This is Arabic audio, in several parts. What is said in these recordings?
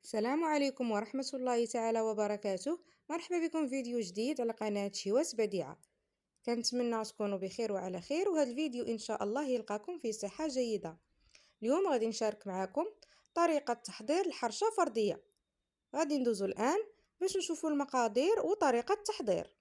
السلام عليكم ورحمة الله تعالى وبركاته. مرحبا بكم في فيديو جديد على قناة شواس بديعة. كنتمنى تكونوا بخير وعلى خير، وهذا الفيديو إن شاء الله يلقاكم في صحة جيدة. اليوم غادي نشارك معكم طريقة تحضير الحرشة فردية. غادي ندوزو الآن باش نشوفوا المقادير وطريقة التحضير.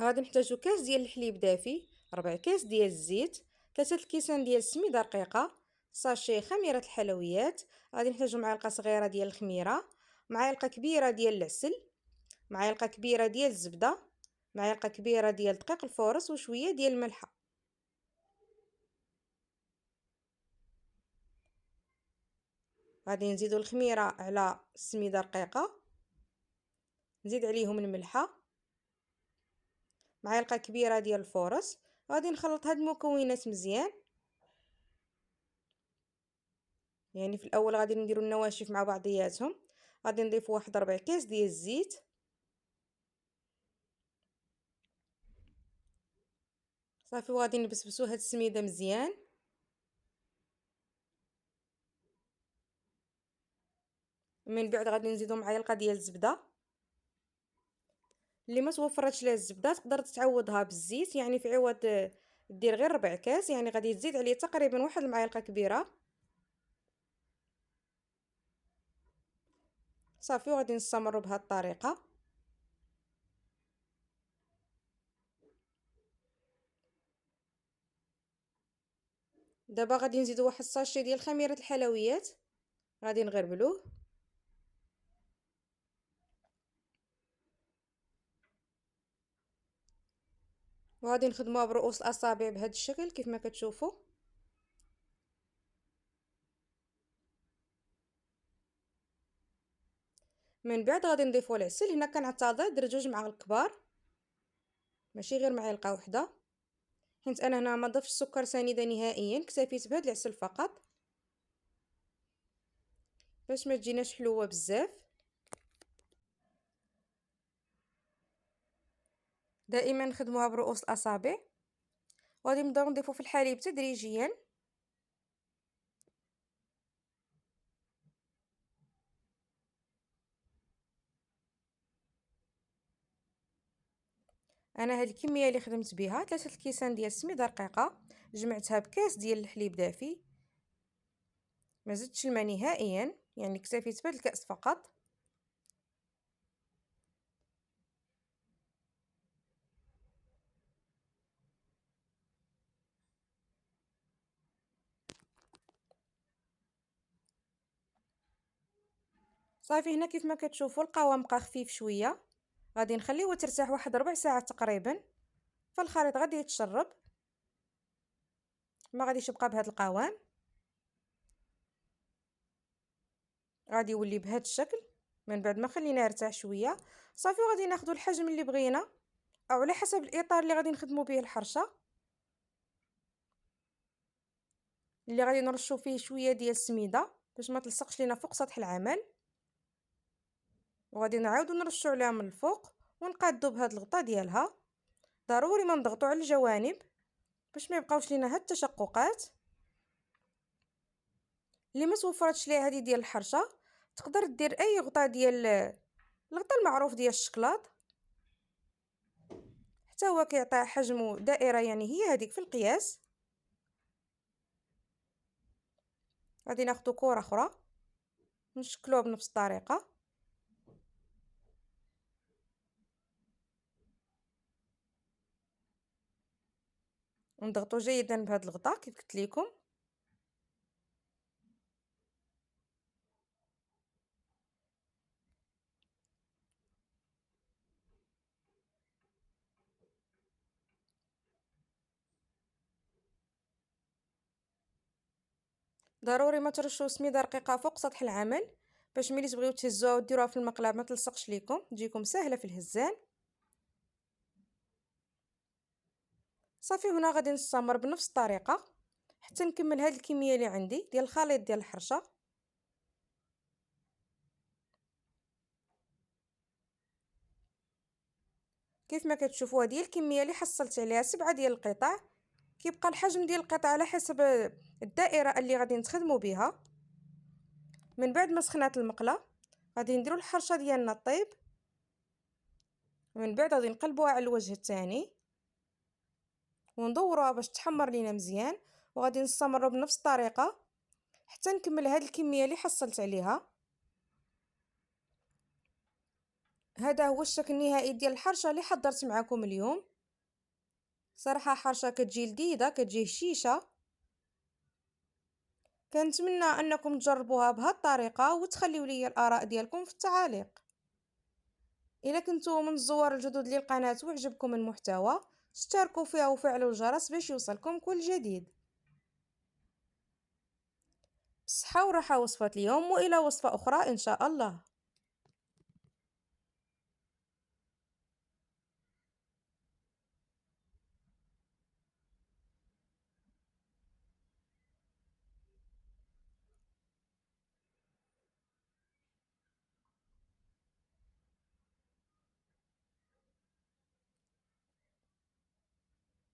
غادي نحتاجو كاس ديال الحليب دافي، 4 كاس ديال الزيت، 3 الكيسان ديال السميده رقيقه، ساشي خميره الحلويات، غادي نحتاجو معلقه صغيره ديال الخميره، معلقه كبيره ديال العسل، معلقه كبيره ديال الزبده، معلقه كبيره ديال دقيق الفورص، وشويه ديال الملحه. غادي نزيدو الخميره على السميده رقيقه، نزيد عليهم الملحه، معلقه كبيره ديال الفورص. غادي نخلط هاد المكونات مزيان. يعني في الاول غادي نديرو النواشف مع بعضياتهم. غادي نضيف واحد 4 كاس ديال الزيت، صافي. وغادي نبسبسو هاد السميده مزيان. من بعد غادي نزيدو معلقه ديال الزبده. اللي ما توفرتش لها الزبده تقدر تعوضها بالزيت، يعني في عوض دير غير 4 كاس، يعني غادي تزيد عليه تقريبا واحد المعلقه كبيره، صافي. وغادي نستمروا بهذه الطريقه. دابا غادي نزيدو واحد الساشي ديال خميره الحلويات، غادي نغربلوه، وغادي نخدموها برؤوس الاصابع بهذا الشكل كيف ما كتشوفوا. من بعد غادي نضيفوا العسل. هنا كنعتذر درت 2 معالق كبار، ماشي غير معلقه وحده، حيت انا هنا ما ضفتش السكر سنيده نهائيا، اكتفيت بهذا العسل فقط باش ما تجيناش حلوه بزاف. دائما نخدموها برؤوس الاصابع. وغادي نبداو نضيفو في الحليب تدريجيا. انا هاد الكميه اللي خدمت بها 3 الكيسان ديال السميده رقيقه، جمعتها بكاس ديال الحليب دافي، ما زدتش الماء نهائيا، يعني اكتفيت بهذا الكاس فقط. صافي. هنا كيف ما كتشوفوا القوام بقى خفيف شويه. غادي نخليوه ترتاح واحد 4 ساعات تقريبا، فالخليط غادي يتشرب، ما غاديش يبقى بهذا القوام، غادي يولي بهذا الشكل. من بعد ما خليناه يرتاح شويه، صافي. وغادي ناخذ الحجم اللي بغينا، او على حسب الاطار اللي غادي نخدموا به الحرشه، اللي غادي نرشوا فيه شويه ديال السميده باش ما تلصقش لينا فوق سطح العمل، وغادي نعاودو نرشوا عليها من الفوق ونقادو بهاد الغطاء ديالها. ضروري ما نضغطوا على الجوانب باش ما يبقاوش لينا هاد التشققات. اللي ما توفرتش ليها هذه ديال الحرشه تقدر دير اي غطاء ديال الغطاء المعروف ديال الشكلاط، حتى هو كيعطي حجم دائره، يعني هي هذيك في القياس. غادي ناخذ كره اخرى نشكلوها بنفس الطريقه، ونضغطوا جيدا بهذا الغطاء كيف قلت لكم. ضروري ما ترشوا سميده رقيقه فوق سطح العمل باش ملي تبغيو تهزوها وديروها في المقله ما تلصقش ليكم، تجيكم سهله في الهزان. صافي. هنا غادي نستمر بنفس الطريقه حتى نكمل هذه الكميه اللي عندي ديال الخليط ديال الحرشه. كيف ما كتشوفوا هذه الكميه اللي حصلت عليها 7 ديال القطع. كيبقى الحجم ديال القطع على حسب الدائره اللي غادي نخدموا بها. من بعد ما سخنات المقله غادي نديروا الحرشه ديالنا طيب، ومن بعد غادي نقلبوها على الوجه الثاني وندوروها باش تحمر لينا مزيان، وغادي نستمروا بنفس الطريقه حتى نكمل هذه الكميه اللي حصلت عليها. هذا هو الشكل النهائي ديال الحرشه اللي حضرت معكم اليوم. صراحه حرشه كتجي لذيذه، كتجي هشيشه. كنتمنى انكم تجربوها بهذه الطريقه وتخليوا لي الاراء ديالكم في التعاليق. الا كنتوا من الزوار الجدد للقناه وعجبكم المحتوى اشتركوا فيها وفعلوا الجرس باش يوصلكم كل جديد. بصحه وراحه وصفه اليوم، والى وصفه اخرى ان شاء الله.